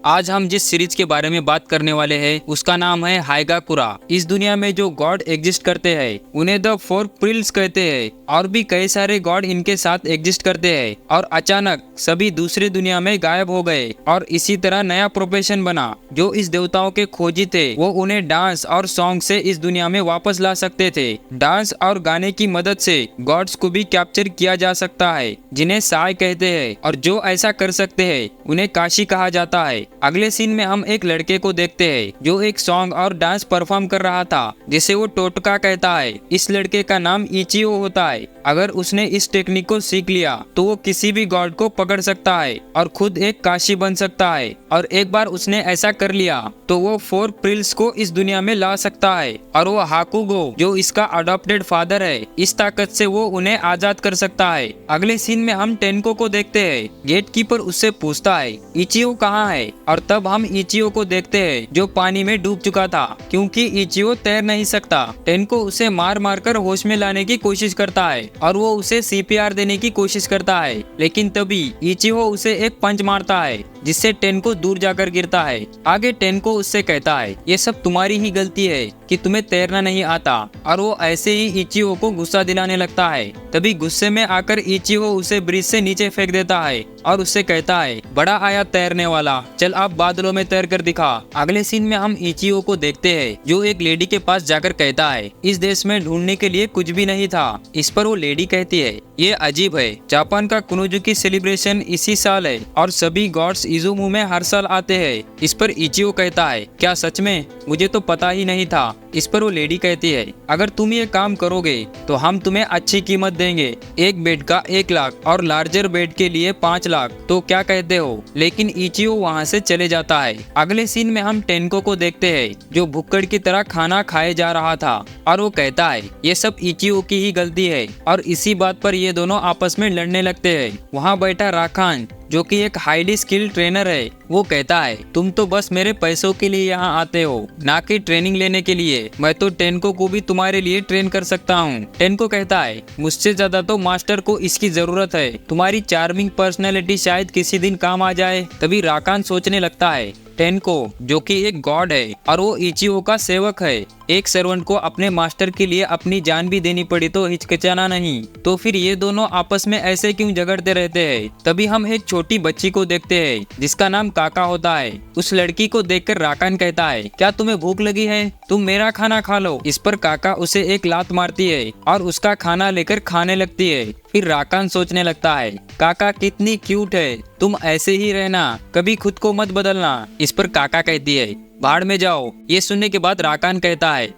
आज हम जिस सीरीज के बारे में बात करने वाले हैं उसका नाम है हाइगाकुरा। इस दुनिया में जो गॉड एग्जिस्ट करते हैं उन्हें द फोर प्रिल्स कहते हैं और भी कई सारे गॉड इनके साथ एग्जिस्ट करते हैं और अचानक सभी दूसरी दुनिया में गायब हो गए और इसी तरह नया प्रोफेशन बना। जो इस देवताओं के खोजी थे वो उन्हें डांस और सॉन्ग से इस दुनिया में वापस ला सकते थे। डांस और गाने की मदद से गॉड्स को भी कैप्चर किया जा सकता है जिन्हें साई कहते हैं और जो ऐसा कर सकते हैं उन्हें काशी कहा जाता है। अगले सीन में हम एक लड़के को देखते हैं जो एक सॉन्ग और डांस परफॉर्म कर रहा था जिसे वो टोटका कहता है। इस लड़के का नाम इचियो होता है। अगर उसने इस टेक्निक को सीख लिया तो वो किसी भी गॉड को पकड़ सकता है और खुद एक काशी बन सकता है और एक बार उसने ऐसा कर लिया तो वो फोर प्रिल्स को इस दुनिया में ला सकता है और वो हाकुगो जो इसका अडॉप्टेड फादर है इस ताकत से वो उन्हें आजाद कर सकता है। अगले सीन में हम टेनको को देखते हैं। गेट कीपर उससे पूछता है इचियो कहाँ है और तब हम इचियो को देखते हैं जो पानी में डूब चुका था क्योंकि इचियो तैर नहीं सकता। टेनको उसे मार मार कर होश में लाने की कोशिश करता है और वो उसे सीपीआर देने की कोशिश करता है लेकिन तभी इचियो उसे एक पंच मारता है जिससे टेनको दूर जाकर गिरता है। आगे टेनको उससे कहता है ये सब तुम्हारी ही गलती है कि तुम्हें तैरना नहीं आता और वो ऐसे ही इचियो को गुस्सा दिलाने लगता है। तभी गुस्से में आकर इचियो उसे ब्रिज से नीचे फेंक देता है और उससे कहता है बड़ा आया तैरने वाला, चल आप बादलों में तैर कर दिखा। अगले सीन में हम इचियो को देखते हैं जो एक लेडी के पास जाकर कहता है इस देश में ढूंढने के लिए कुछ भी नहीं था। इस पर वो लेडी कहती है ये अजीब है, जापान का कुनोजुकी सेलिब्रेशन इसी साल है और सभी गॉड्स इजुमु में हर साल आते हैं। इस पर इचियो कहता है क्या सच में, मुझे तो पता ही नहीं था। इस पर वो लेडी कहती है अगर तुम ये काम करोगे तो हम तुम्हें अच्छी कीमत देंगे, एक बेड का 1 लाख और लार्जर बेड के लिए 5 लाख, तो क्या कहते हो। लेकिन इचियो वहाँ से चले जाता है। अगले सीन में हम टेनको को देखते हैं जो भुक्कड़ की तरह खाना खाए जा रहा था और वो कहता है ये सब इचियो की ही गलती है और इसी बात पर ये दोनों आपस में लड़ने लगते हैं। वहाँ बैठा राखान जो कि एक हाईली स्किल्ड ट्रेनर है वो कहता है तुम तो बस मेरे पैसों के लिए यहाँ आते हो ना कि ट्रेनिंग लेने के लिए, मैं तो टेनको को भी तुम्हारे लिए ट्रेन कर सकता हूँ। टेनको कहता है मुझसे ज्यादा तो मास्टर को इसकी जरूरत है, तुम्हारी चार्मिंग पर्सनैलिटी शायद किसी दिन काम आ जाए। तभी राकान सोचने लगता है टेनको जो कि एक गॉड है और वो इचियो का सेवक है, एक सर्वेंट को अपने मास्टर के लिए अपनी जान भी देनी पड़ी तो हिचकिचाना नहीं, तो फिर ये दोनों आपस में ऐसे क्यों झगड़ते रहते हैं। तभी हम एक छोटी बच्ची को देखते हैं जिसका नाम काका होता है। उस लड़की को देखकर राकान कहता है क्या तुम्हें भूख लगी है, तुम मेरा खाना खा लो। इस पर काका उसे एक लात मारती है और उसका खाना लेकर खाने लगती है। फिर राकान सोचने लगता है काका कितनी क्यूट है, तुम ऐसे ही रहना, कभी खुद को मत बदलना। इस पर काका कहती है भाड़ में जाओ। ये सुनने के बाद राकान कहता है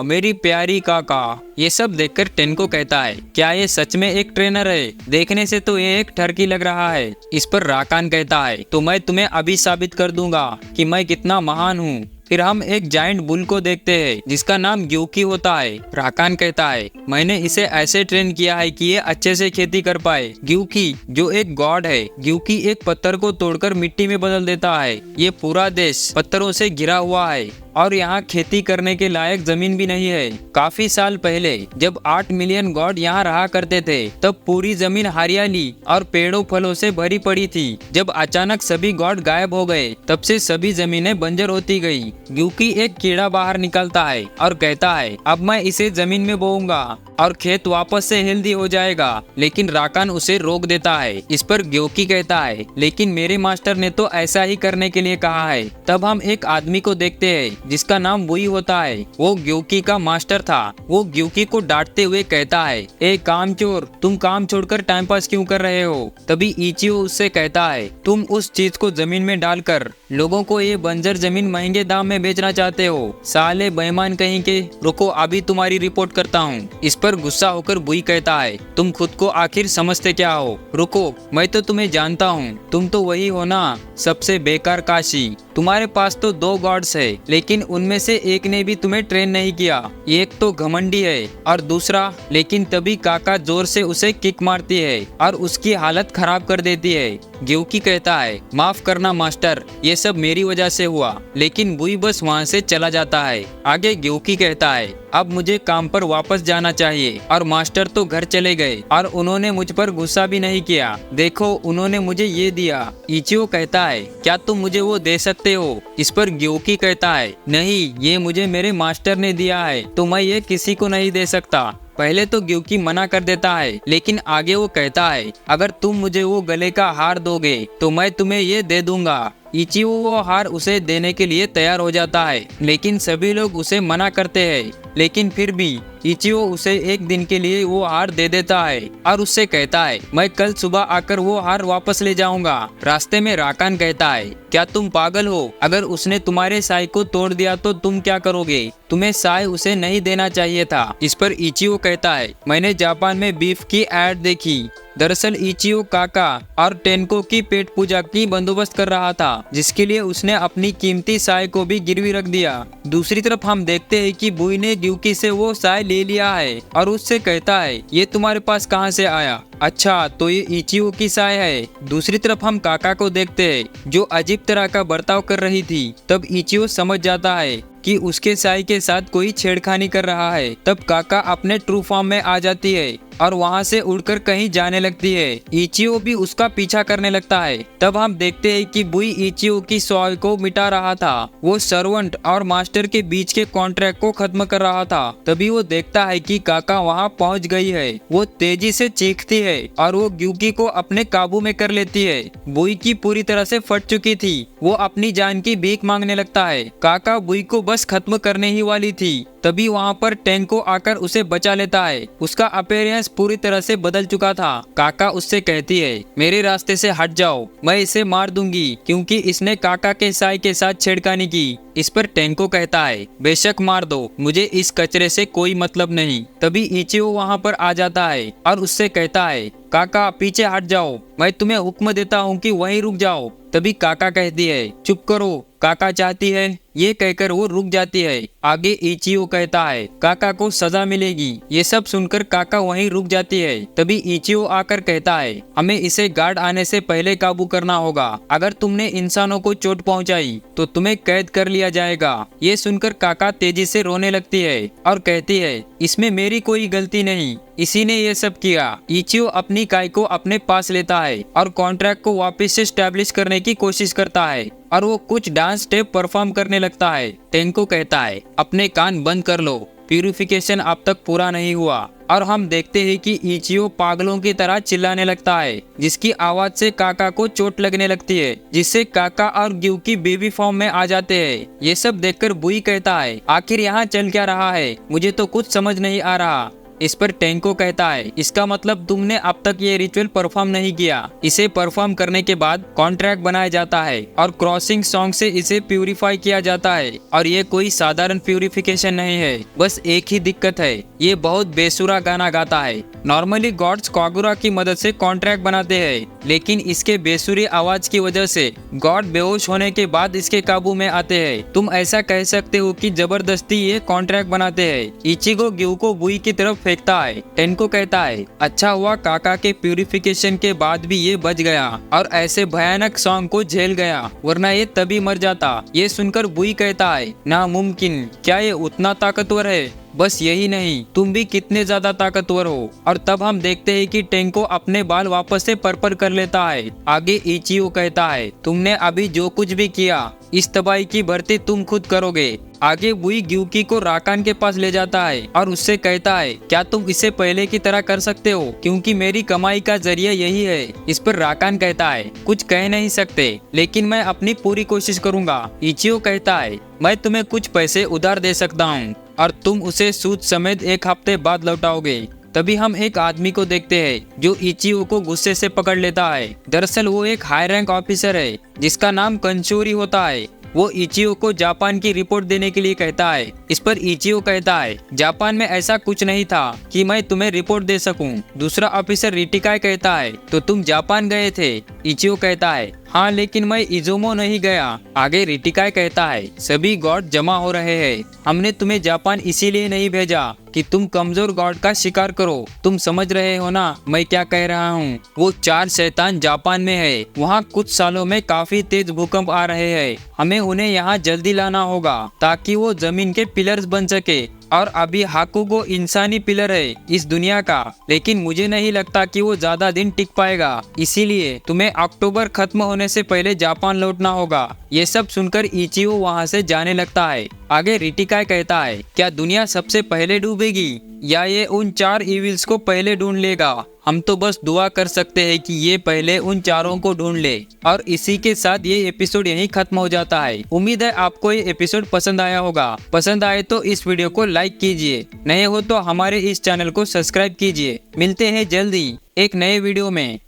मेरी प्यारी काका। ये सब देखकर टेनको कहता है क्या ये सच में एक ट्रेनर है, देखने से तो ये एक ठरकी लग रहा है। इस पर राकान कहता है तो मैं तुम्हें अभी साबित कर दूंगा कि मैं कितना महान हूँ। फिर हम एक जायंट बुल को देखते हैं जिसका नाम ग्यूकी होता है। राकान कहता है मैंने इसे ऐसे ट्रेन किया है कि ये अच्छे से खेती कर पाए। ग्यूकी जो एक गॉड है, ग्यूकी एक पत्थर को तोड़कर मिट्टी में बदल देता है। ये पूरा देश पत्थरों से घिरा हुआ है और यहाँ खेती करने के लायक जमीन भी नहीं है। काफी साल पहले जब 8 मिलियन गॉड यहाँ रहा करते थे तब पूरी जमीन हरियाली और पेड़ों फलों से भरी पड़ी थी। जब अचानक सभी गॉड गायब हो गए तब से सभी जमीनें बंजर होती गई। ग्यूकी एक कीड़ा बाहर निकलता है और कहता है अब मैं इसे जमीन में बोऊंगा और खेत वापस से हेल्दी हो जाएगा, लेकिन राकान उसे रोक देता है। इस पर ग्योकी कहता है लेकिन मेरे मास्टर ने तो ऐसा ही करने के लिए कहा है। तब हम एक आदमी को देखते हैं जिसका नाम बुई होता है। वो ग्योकी का मास्टर था। वो ग्योकी को डांटते हुए कहता है ए कामचोर, तुम काम छोड़कर टाइम पास क्यों कर रहे हो। तभी इचियो उससे कहता है तुम उस चीज को जमीन में डालकर लोगों को ये बंजर जमीन महंगे दाम में बेचना चाहते हो, साले बेईमान कहीं के। रुको अभी तुम्हारी रिपोर्ट करता हूँ। इस पर गुस्सा होकर बुई कहता है तुम खुद को आखिर समझते क्या हो। रुको मैं तो तुम्हें जानता हूँ, तुम तो वही हो ना सबसे बेकार काशी। तुम्हारे पास तो 2 गॉड्स है लेकिन उनमें से एक ने भी तुम्हें ट्रेन नहीं किया। एक तो घमंडी है और दूसरा। लेकिन तभी काका जोर से उसे किक मारती है और उसकी हालत खराब कर देती है। ग्यूकी कहता है, माफ करना मास्टर, ये सब मेरी वजह से हुआ। लेकिन बुई बस वहाँ से चला जाता है। आगे ग्यूकी कहता है, अब मुझे काम पर वापस जाना चाहिए। और मास्टर तो घर चले गए और उन्होंने मुझ पर गुस्सा भी नहीं किया। देखो उन्होंने मुझे ये दिया। इचियो कहता है, क्या तुम मुझे वो दे सकते हो? इस पर ग्यूकी कहता है, नहीं, ये मुझे मेरे मास्टर ने दिया है, तो मैं ये किसी को नहीं दे सकता। पहले तो ग्यूकी मना कर देता है, लेकिन आगे वो कहता है, अगर तुम मुझे वो गले का हार दोगे तो मैं तुम्हें ये दे दूंगा। इचियो वो हार उसे देने के लिए तैयार हो जाता है, लेकिन सभी लोग उसे मना करते हैं। लेकिन फिर भी इचियो उसे एक दिन के लिए वो हार दे देता है और उससे कहता है, मैं कल सुबह आकर वो हार वापस ले जाऊंगा। रास्ते में राकान कहता है, क्या तुम पागल हो? अगर उसने तुम्हारे साई को तोड़ दिया तो तुम क्या करोगे? तुम्हें साई उसे नहीं देना चाहिए था। इस पर इचियो कहता है, मैंने जापान में बीफ की एड देखी। दरअसल इचियो काका और टेनको की पेट पूजा की बंदोबस्त कर रहा था, जिसके लिए उसने अपनी कीमती साय को भी गिरवी रख दिया। दूसरी तरफ हम देखते हैं कि बुई ने ग्यूकी से वो साय ले लिया है और उससे कहता है, ये तुम्हारे पास कहाँ से आया? अच्छा, तो ये इचियो की साय है। दूसरी तरफ हम काका को देखते हैं जो अजीब तरह का बर्ताव कर रही थी। तब इचियो समझ जाता है कि उसके साई के साथ कोई छेड़खानी कर रहा है। तब काका अपने ट्रू फॉर्म में आ जाती है और वहाँ से उड़कर कहीं जाने लगती है। इचियो भी उसका पीछा करने लगता है। तब हम देखते हैं कि बुई इचियो की सॉय को मिटा रहा था। वो सर्वेंट और मास्टर के बीच के कॉन्ट्रैक्ट को खत्म कर रहा था। तभी वो देखता है कि काका वहाँ पहुँच गई है। वो तेजी से चीखती है और वो ग्यूकी को अपने काबू में कर लेती है। बुई की पूरी तरह से फट चुकी थी। वो अपनी जान की भीख मांगने लगता है। काका बुई को बस खत्म करने ही वाली थी। तभी वहाँ पर टेंको आकर उसे बचा लेता है। उसका अपीयरेंस पूरी तरह से बदल चुका था। काका उससे कहती है, मेरे रास्ते से हट जाओ, मैं इसे मार दूंगी क्योंकि इसने काका के साई के साथ छेड़खानी की। इस पर टेंको कहता है, बेशक मार दो, मुझे इस कचरे से कोई मतलब नहीं। तभी इचियो वहाँ पर आ जाता है और उससे कहता है, काका पीछे हट जाओ, मैं तुम्हें हुक्म देता हूँ कि वहीं रुक जाओ। तभी काका कहती है, चुप करो, काका चाहती है। ये कहकर वो रुक जाती है। आगे इचियो कहता है, काका को सजा मिलेगी। ये सब सुनकर काका वहीं रुक जाती है। तभी इचियो आकर कहता है, हमें इसे गार्ड आने से पहले काबू करना होगा। अगर तुमने इंसानों को चोट पहुंचाई तो तुम्हें कैद कर लिया जाएगा। ये सुनकर काका तेजी से रोने लगती है और कहती है, इसमें मेरी कोई गलती नहीं, इसी ने ये सब किया। इचियो अपनी काय को अपने पास लेता है और कॉन्ट्रैक्ट को वापस से स्टैब्लिश करने की कोशिश करता है और वो कुछ डांस स्टेप परफॉर्म करने लगता है। टेंको कहता है, अपने कान बंद कर लो, प्यूरिफिकेशन अब तक पूरा नहीं हुआ। और हम देखते हैं कि इचियो पागलों की तरह चिल्लाने लगता है, जिसकी आवाज से काका को चोट लगने लगती है, जिससे काका और ग्यूकी बेबी फॉर्म में आ जाते हैं। ये सब देखकर बुई कहता है, आखिर यहाँ चल क्या रहा है? मुझे तो कुछ समझ नहीं आ रहा। इस पर टेंको कहता है, इसका मतलब तुमने अब तक ये रिचुअल परफॉर्म नहीं किया। इसे परफॉर्म करने के बाद कॉन्ट्रैक्ट बनाया जाता है और क्रॉसिंग सॉन्ग से इसे प्यूरिफाई किया जाता है। और ये कोई साधारण प्यूरिफिकेशन नहीं है, बस एक ही दिक्कत है, ये बहुत बेसुरा गाना गाता है। नॉर्मली गॉड्स कागुरा की मदद से कॉन्ट्रैक्ट बनाते हैं, लेकिन इसके बेसुरी आवाज की वजह से गॉड बेहोश होने के बाद इसके काबू में आते हैं। तुम ऐसा कह सकते हो कि जबरदस्ती ये कॉन्ट्रैक्ट बनाते हैं। इचिगो ग्यू को बुई की तरफ फेंकता है। टेंको कहता है, अच्छा हुआ काका के प्यूरिफिकेशन के बाद भी ये बच गया और ऐसे भयानक सॉन्ग को झेल गया, वरना ये तभी मर जाता। ये सुनकर बुई कहता है, नामुमकिन, क्या ये उतना ताकतवर है? बस यही नहीं, तुम भी कितने ज्यादा ताकतवर हो। और तब हम देखते हैं कि टेंको अपने बाल वापस से पर्पल कर लेता है। आगे इचियो कहता है, तुमने अभी जो कुछ भी किया, इस तबाही की भर्ती तुम खुद करोगे। आगे बुई ग्यूकी को राकान के पास ले जाता है और उससे कहता है, क्या तुम इसे पहले की तरह कर सकते हो? क्योंकि मेरी कमाई का जरिया यही है। इस पर राकान कहता है, कुछ कह नहीं सकते, लेकिन मैं अपनी पूरी कोशिश करूंगा। इचियो कहता है, मैं तुम्हें कुछ पैसे उधार दे सकता हूँ और तुम उसे सूद समेत 1 हफ्ते बाद लौटाओगे। तभी हम एक आदमी को देखते हैं जो इचियो को गुस्से से पकड़ लेता है। दरअसल वो एक हाई रैंक ऑफिसर है जिसका नाम कंचोरी होता है। वो इचियो को जापान की रिपोर्ट देने के लिए कहता है। इस पर इचियो कहता है, जापान में ऐसा कुछ नहीं था कि मैं तुम्हें रिपोर्ट दे सकूं। दूसरा ऑफिसर रिटिकाई कहता है, तो तुम जापान गए थे? इचियो कहता है, हाँ, लेकिन मैं इज़ुमो नहीं गया। आगे रिटिकाय कहता है, सभी गॉड जमा हो रहे हैं। हमने तुम्हें जापान इसीलिए नहीं भेजा कि तुम कमजोर गॉड का शिकार करो। तुम समझ रहे हो ना मैं क्या कह रहा हूँ? वो 4 शैतान जापान में है। वहाँ कुछ सालों में काफी तेज भूकंप आ रहे हैं। हमें उन्हें यहाँ जल्दी लाना होगा ताकि वो जमीन के पिलर्स बन सके। और अभी हाकुगो इंसानी पिलर है इस दुनिया का, लेकिन मुझे नहीं लगता कि वो ज्यादा दिन टिक पाएगा। इसीलिए तुम्हें अक्टूबर खत्म होने से पहले जापान लौटना होगा। ये सब सुनकर इचियो वहाँ से जाने लगता है। आगे रिटिकाय कहता है, क्या दुनिया सबसे पहले डूबेगी या ये उन 4 इविल्स को पहले ढूंढ लेगा? हम तो बस दुआ कर सकते हैं कि ये पहले उन चारों को ढूंढ ले। और इसी के साथ ये एपिसोड यहीं खत्म हो जाता है। उम्मीद है आपको ये एपिसोड पसंद आया होगा। पसंद आए तो इस वीडियो को लाइक कीजिए, नए हो तो हमारे इस चैनल को सब्सक्राइब कीजिए। मिलते हैं जल्दी एक नए वीडियो में।